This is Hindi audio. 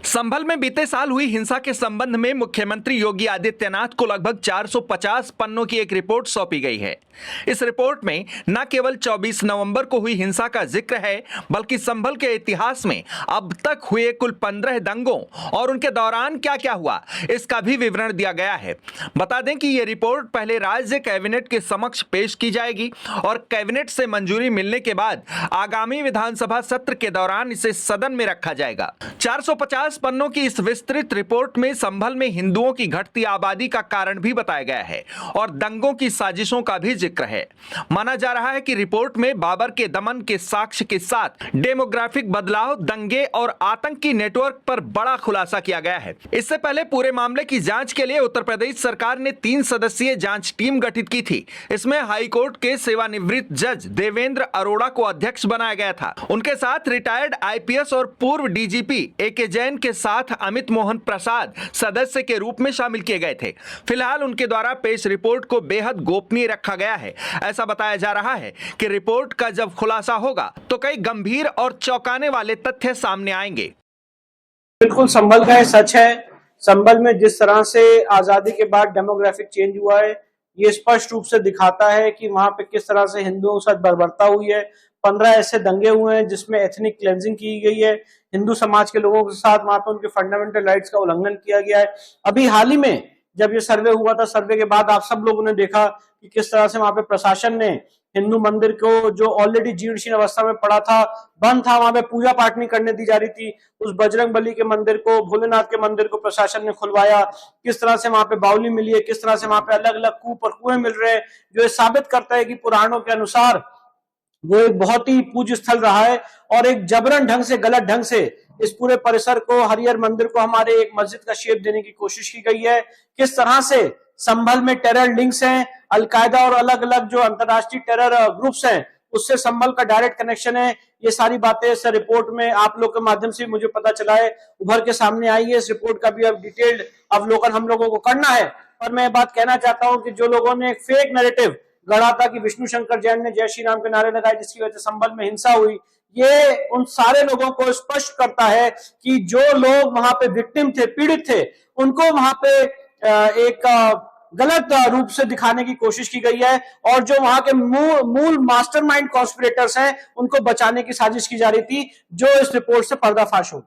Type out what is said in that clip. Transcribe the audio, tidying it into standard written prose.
संभल में बीते साल हुई हिंसा के संबंध में मुख्यमंत्री योगी आदित्यनाथ को लगभग 450 पन्नों की एक रिपोर्ट सौंपी गई है। इस रिपोर्ट में न केवल 24 नवंबर को हुई हिंसा का जिक्र है, बल्कि संभल के इतिहास में अब तक हुए कुल 15 दंगों और उनके दौरान क्या क्या हुआ, इसका भी विवरण दिया गया है। बता दें कि यह रिपोर्ट पहले राज्य कैबिनेट के समक्ष पेश की जाएगी और कैबिनेट से मंजूरी मिलने के बाद आगामी विधानसभा सत्र के दौरान इसे सदन में रखा जाएगा। 450 पन्नों की इस विस्तृत रिपोर्ट में संभल में हिंदुओं की घटती आबादी का कारण भी बताया गया है और दंगों की साजिशों का भी जिक्र है। माना जा रहा है कि रिपोर्ट में बाबर के दमन के साक्ष्य के साथ डेमोग्राफिक बदलाव, दंगे और आतंकी नेटवर्क पर बड़ा खुलासा किया गया है। इससे पहले पूरे मामले की जांच के लिए उत्तर प्रदेश सरकार ने 3 सदस्यीय जांच टीम गठित की थी। इसमें हाईकोर्ट के सेवानिवृत्त जज देवेंद्र अरोड़ा को अध्यक्ष बनाया गया था। उनके साथ रिटायर्ड आईपीएस और पूर्व डीजीपी एके जैन के साथ अमित मोहन प्रसाद सदस्य के रूप में शामिल किए गए थे। फिलहाल उनके द्वारा पेश रिपोर्ट को बेहद गोपनीय रखा गया है। ऐसा बताया जा रहा है कि रिपोर्ट का जब खुलासा होगा तो कई गंभीर और चौंकाने वाले तथ्य सामने आएंगे। बिल्कुल संभल का सच है। संभल में जिस तरह से आजादी के बाद डेमोग्राफिक चेंज हुआ है, ये स्पष्ट रूप से दिखाता है कि वहां पे किस तरह से हिंदुओं के साथ बर्बरता हुई है। 15 ऐसे दंगे हुए हैं जिसमें एथनिक क्लेंजिंग की गई है। हिंदू समाज के लोगों के साथ वहां पे उनके फंडामेंटल राइट्स का उल्लंघन किया गया है। अभी हाल ही में जब ये सर्वे हुआ था, सर्वे के बाद आप सब लोगों ने देखा कि किस तरह से वहां पे प्रशासन ने हिंदू मंदिर को, जो ऑलरेडी जीर्ण शीर्ण अवस्था में पड़ा था, बंद था, वहां पे पूजा पाठ नहीं करने दी जा रही थी, उस बजरंग बली के मंदिर को, भोलेनाथ के मंदिर को प्रशासन ने खुलवाया। किस तरह से वहां पे बावली मिली है, किस तरह से वहां पे अलग अलग कूप और कुएं मिल रहे हैं, जो ये साबित करता है कि पुराणों के अनुसार वो एक बहुत ही पूज्य स्थल रहा है और एक जबरन ढंग से, गलत ढंग से इस पूरे परिसर को, हरिहर मंदिर को हमारे एक मस्जिद का शेप देने की कोशिश की गई है। किस तरह से संभल में टेरर लिंक्स हैं, अलकायदा और अलग अलग जो अंतरराष्ट्रीय टेरर ग्रुप्स हैं, उससे संभल का डायरेक्ट कनेक्शन है। ये सारी बातें इस रिपोर्ट में आप लोग के माध्यम से मुझे पता चला है, उभर के सामने आई है। इस रिपोर्ट का भी अब डिटेल्ड अवलोकन हम लोगों को करना है। और मैं बात कहना चाहता हूं कि जो लोगों ने एक फेक नैरेटिव गढ़ा था कि विष्णु शंकर जैन ने जय श्री राम के नारे लगाए जिसकी वजह से संभल में हिंसा हुई, ये उन सारे लोगों को स्पष्ट करता है कि जो लोग वहां पे विक्टिम थे, पीड़ित थे, उनको वहां पे एक गलत रूप से दिखाने की कोशिश की गई है और जो वहां के मूल मास्टरमाइंड कॉन्स्पिरेटर्स हैं, उनको बचाने की साजिश की जा रही थी, जो इस रिपोर्ट से पर्दाफाश हो।